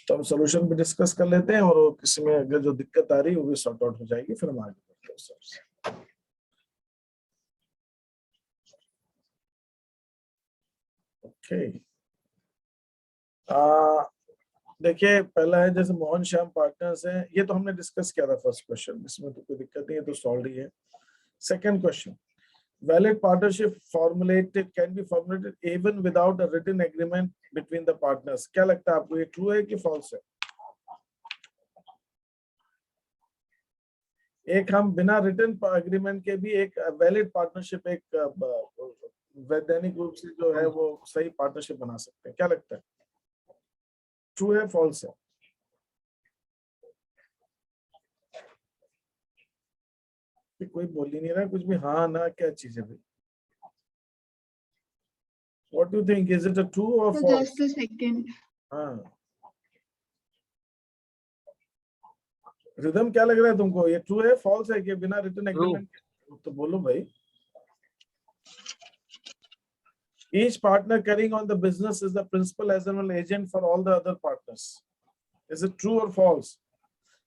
तो हम सोल्यूशन भी डिस्कस कर लेते हैं और वो किसी में अगर जो दिक्कत आ रही है वो भी सॉर्ट आउट हो जाएगी, फिर हम आगे बढ़ते हैं सबसे। ओके, देखिए पहला है जैसे मोहन श्याम पार्टनर्स है, ये तो हमने डिस्कस किया था फर्स्ट क्वेश्चन, इसमें तो कोई दिक्कत नहीं है, तो सॉल्व ही है। Second question, valid partnership formulated can be formulated even without a written agreement between the partners। क्या लगता है आपको, ये ट्रू है कि फॉल्स है? एक हम बिना रिटन एग्रीमेंट के भी एक वैलिड पार्टनरशिप, एक वैधानिक रूप से जो है वो सही पार्टनरशिप बना सकते हैं, क्या लगता है ट्रू है फॉल्स है? कोई बोल ही नहीं रहा कुछ भी, हाँ ना क्या चीज है भाई? What do you think? Is it a true or false? Just a second. हाँ, रिदम क्या लग रहा है तुमको, ये ट्रू है फॉल्स है कि बिना रिटन एग्रीमेंट? तो बोलो भाई। Each partner carrying on the business is the principal as well agent for all the other partners. Is it true or false?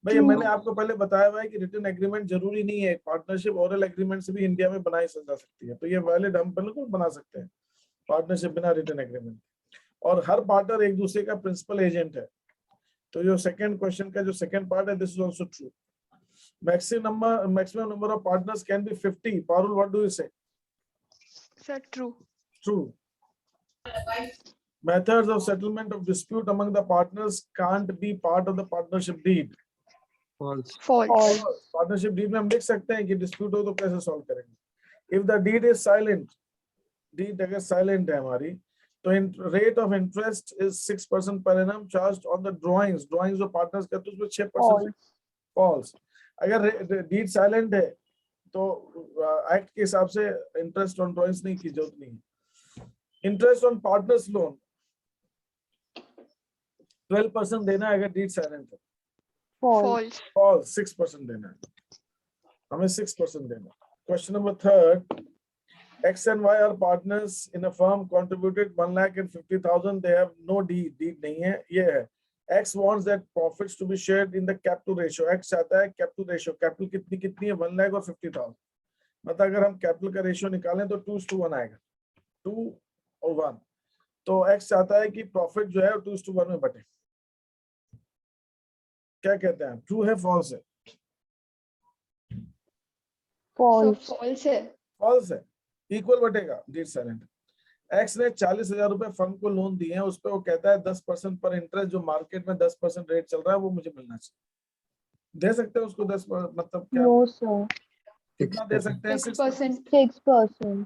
भाई मैंने आपको पहले बताया हुआ है कि रिटन एग्रीमेंट जरूरी नहीं है, पार्टनरशिप ओरल एग्रीमेंट से भी इंडिया में बनाई जा सकती है, तो ये वैलिड हम बिल्कुल बना सकते हैं पार्टनरशिप बिना रिटन एग्रीमेंट, और हर पार्टनर एक दूसरे का प्रिंसिपल एजेंट है। तो जो सेकंड क्वेश्चन का जो सेकंड पार्ट है, this is also true. maximum number of partners can be 50। Parul, what do you say? Sir, true. True. Methods of settlement of dispute among the partners can't be part of the partnership deed। False। False. Partnership deed में हम लिख सकते हैं कि dispute हो तो कैसे solve करेंगे। If the deed is silent, deed अगर साइलेंट है हमारी, तो rate of interest is 6% per annum charged on the drawings. Drawings जो पार्टनर्स करते हैं उसमें 6%। फॉल्स। अगर डीड साइलेंट है तो एक्ट के हिसाब से इंटरेस्ट ऑन ड्राइंग्स नहीं की जरूरत नहीं है। इंटरेस्ट ऑन पार्टनर्स लोन 12% देना है अगर डीड साइलेंट है। False. फॉल्स। 6% देना है हमें, 6% देना। Question number third, X and Y are partners in a firm, contributed 1,50,000, they have no deed, deed नहीं है, ये है। X wants that profits to be shared in the capital ratio। X चाहता है capital ratio, capital कितनी है 1,00,000 और 50,000, मतलब अगर हम capital का ratio निकालें तो 2:1 आएगा, 2 और 1। तो X चाहता है कि profit जो है 2:1 में बटे। क्या कहते हैं, ट्रू है फॉल्स है? False. False है। फॉल्स है, इक्वल बटेगा, डीड साइलेंट। एक्स ने 40,000 रुपए फर्म को लोन दिए हैं, उस पर वो कहता है 10% पर इंटरेस्ट, जो मार्केट में 10% रेट चल रहा है वो मुझे मिलना चाहिए। दे सकते हैं उसको 10, मतलब क्या? नो सर, कितना दे सकते हैं? 6%। 6%।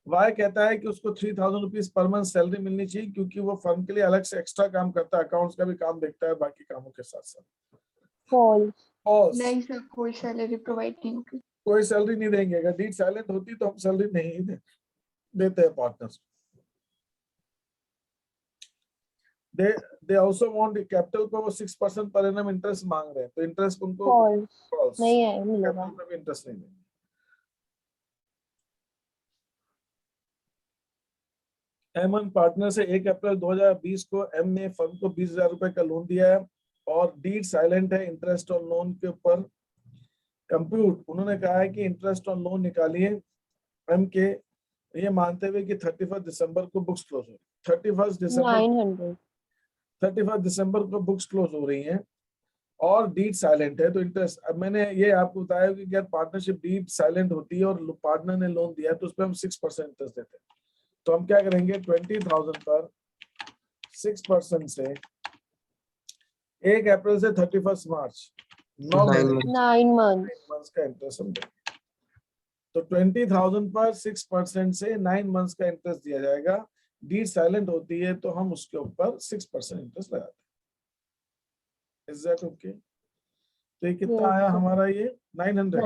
वाई कहता है कि उसको 3,000 रुपीज पर मंथ सैलरी मिलनी चाहिए, क्योंकि वो फर्म के लिए अलग से एक्स्ट्रा काम करता है, अकाउंट्स का भी काम देखता है बाकी कामों के साथ साथ। फॉल्स। फॉल्स। नहीं सर, कोई सैलरी प्रोवाइड नहीं होगी। कोई सैलरी नहीं देंगे, अगर डीड साइलेंट होती तो हम सैलरी नहीं देते हैं partners. they also want capital पे वो 6% पर एनम इंटरेस्ट मांग रहे हैं, तो इंटरेस्ट उनको फॉल्स नहीं है, मिलेगा। कैपिटल पे भी इंटरेस्ट नहीं देंगे। एम पार्टनर से 1 अप्रैल 2020 को एम ने फर्म को 20,000 रुपए का लोन दिया है और डीड साइलेंट है इंटरेस्ट और लोन के ऊपर। कंप्यूट, उन्होंने कहा है कि इंटरेस्ट और लोन निकालिए एम के, ये मानते हुए कि 31 दिसंबर को बुक्स क्लोज हो, 31 दिसंबर को बुक्स क्लोज हो रही हैं और डीड साइलेंट है, तो इंटरेस्ट, अब मैंने ये आपको बताया कि अगर पार्टनरशिप डीड साइलेंट होती है और पार्टनर ने लोन दिया है तो उस पर हम 6% इंटरेस्ट देते हैं। तो हम क्या करेंगे, 20,000 पर 6% से 1 अप्रैल से 31 मार्च 9 मंथ्स का इंटरेस्ट हम देंगे। तो 20,000 पर 6% से 9 मंथ्स का इंटरेस्ट दिया जाएगा। डीड साइलेंट होती है तो हम उसके ऊपर 6% इंटरेस्ट लगाते हैं। Is that okay? तो ये कितना आया हमारा, ये 900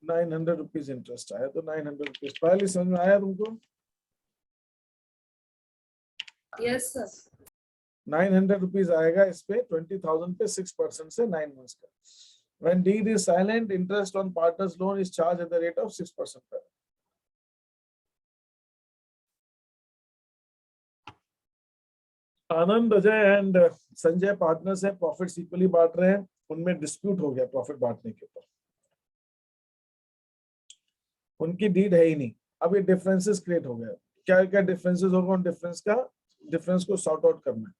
900 रुपीज इंटरेस्ट आया, तो 900 रुपीज पहले समझ में आया तुमको? Yes sir. 900 रुपीज आएगा इस पे, 20,000 पे 6% से 9 मंथ्स का। When deed is silent, interest on partner's loan is charged at the rate of 6% per annum. Anand, Ajay and Sanjay partners है, प्रॉफिट इक्वली बांट रहे हैं, उनमें डिस्प्यूट हो गया प्रॉफिट बांटने के ऊपर, उनकी डीड है ही नहीं। अब ये डिफरेंसेस क्रिएट हो गए, क्या क्या डिफरेंसेस होगा, उन डिफरेंस को सॉर्ट आउट करना है।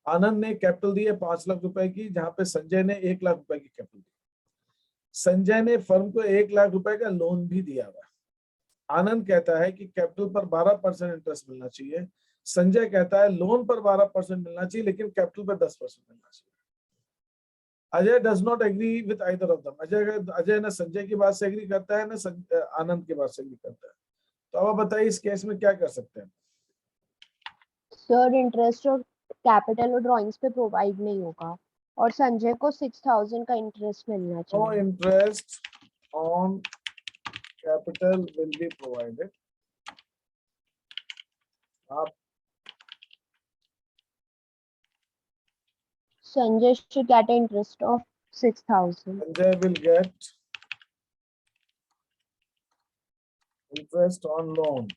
आनंद ने कैपिटल दी है 5 लाख रुपए की, जहां पे संजय ने 1 लाख रुपए की कैपिटल दी। संजय ने फर्म को 1 लाख रुपए का लोन भी दिया हुआ। आनंद कहता है कि कैपिटल पर 12% इंटरेस्ट मिलना चाहिए, संजय कहता है लोन पर 12% मिलना चाहिए लेकिन कैपिटल पर 10% मिलना चाहिए। Ajay does not agree with either of them. Ajay ना संजय की बात से एग्री करता है ना आनंद की बात से एग्री करता है। तो अब आप बताइए इस केस में क्या कर सकते हैं? सर इंटरेस्ट और कैपिटल और ड्राइंग्स पे प्रोवाइड नहीं होगा और संजय को 6000 का इंटरेस्ट मिलना नो चाहिए। Interest on capital will be provided. आप Sanjay should get an interest of 6000. Sanjay will get interest on loan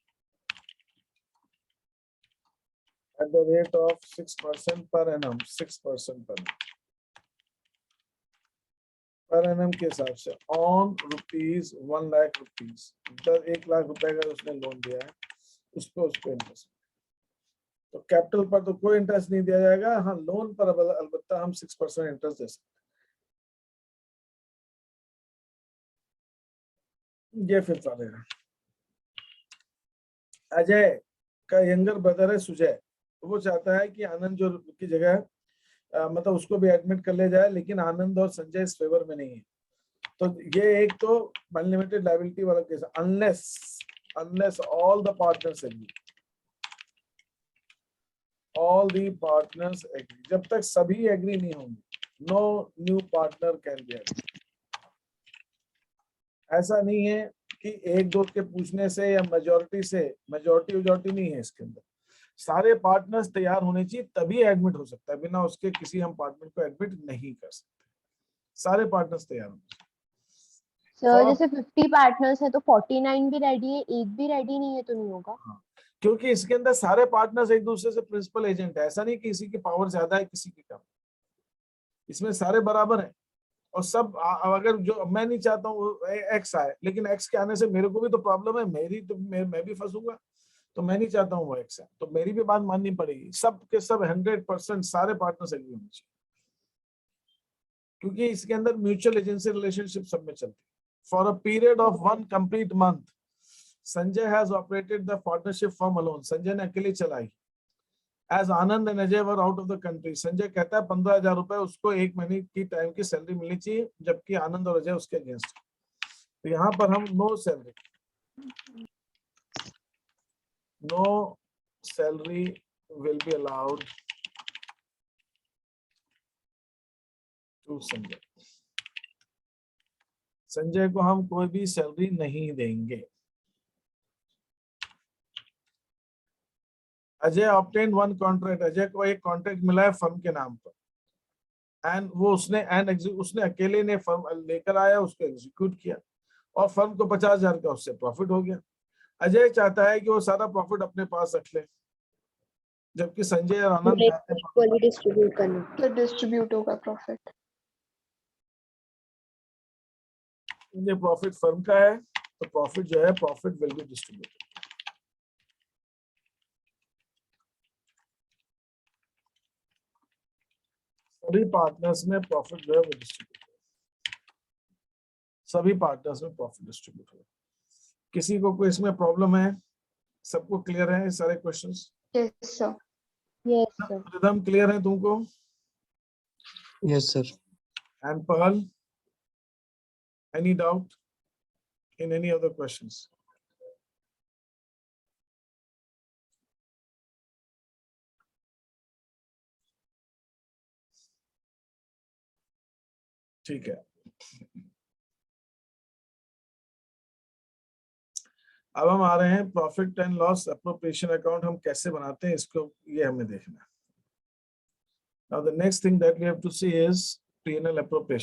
at the rate of 6% per annum, 6% per annum के हिसाब से on rupees 1 lakh rupees, 1 lakh रुपए का उसने लोन दिया है उसको इंटरेस्ट। तो कैपिटल पर तो कोई इंटरेस्ट नहीं दिया जाएगा, हाँ लोन पर अलबत्ता हम 6% इंटरेस्ट दे सकते हैं। ये फिर चलेगा। अजय का यंगर ब्रदर है सुजय, वो चाहता है कि आनंद जो की जगह मतलब उसको भी एडमिट कर ले जाए, लेकिन आनंद और संजय इस फेवर में नहीं है। तो ये एक तो अनलिमिटेड लायबिलिटी वाला case, unless all the partners agree, all the partners agree, जब तक सभी एग्री नहीं होंगे no new partner can be agree. ऐसा नहीं है कि एक दो के पूछने से या मेजॉरिटी नहीं है इसके अंदर, सारे पार्टनर्स तैयार होने चाहिए तभी एडमिट हो सकता है, बिना उसके किसी हम पार्टनर को एडमिट नहीं कर सकते। सारे पार्टनर्स तैयार होने चाहिए। सर जैसे 50 पार्टनर्स है तो 49 भी रेडी है, एक भी रेडी नहीं है तो नहीं होगा। हाँ, क्योंकि इसके अंदर सारे पार्टनर्स एक दूसरे से प्रिंसिपल एजेंट है, ऐसा नहीं कि किसी की पावर ज्यादा है किसी की कम, इसमें सारे बराबर हैं। और सब अगर जो मैं नहीं चाहता हूँ एक्स आए, लेकिन एक्स के आने से मेरे को भी तो प्रॉब्लम है, मेरी तो मैं भी फंसूंगा, तो मैं नहीं चाहता हूँ वो एक्स है, तो मेरी भी बात माननी पड़ेगी। सब के सब 100% सारे पार्टनर्स एग्री होने चाहिए, क्योंकि इसके अंदर म्यूचुअल एजेंसी रिलेशनशिप सब में चलती है। For a period of 1 complete month Sanjay has operated the partnership firm alone, Sanjay ने अकेले चलाई। As Anand and Ajay were out of the country, Sanjay कहता है 15,000 रुपए उसको 1 महीने की टाइम की सैलरी मिलनी चाहिए, जबकि आनंद और अजय उसके अगेंस्ट। तो यहाँ पर हम no salary will be allowed to Sanjay. Sanjay को हम कोई भी सैलरी नहीं देंगे। अजय ऑब्टेन 1 कॉन्ट्रैक्ट, अजय को एक कॉन्ट्रैक्ट मिला है फर्म के नाम पर, एंड वो उसने अकेले ने फर्म लेकर आया, उसको एग्जीक्यूट किया और फर्म को 50,000 का उससे प्रॉफिट हो गया। अजय चाहता है कि वो सारा प्रॉफिट अपने पास रख ले, जबकि संजय और आनंद चाहते हैं इक्वली डिस्ट्रीब्यूट करना। तो डिस्ट्रीब्यूट होगा प्रॉफिट। ये प्रॉफिट फर्म का है, तो प्रॉफिट जो है प्रॉफिट विल बी डिस्ट्रीब्यूटेड। सभी पार्टनर्स में प्रॉफिट जो है वो डिस्ट्रीब्यूट हो, सभी पार्टनर्स में प्रॉफिट डिस्ट्रीब्यूट हो। किसी को कोई इसमें प्रॉब्लम है? सबको क्लियर है सारे questions? Yes sir. Yes sir. Rhythm clear है तुमको? Yes sir. एंड पहल, any doubt in any other questions? ठीक है, अब हम आ रहे हैं profit and loss appropriation account हम कैसे बनाते हैं, इसको ये हमें देखना है। Now the next thing that we have to see is P&L appropriation.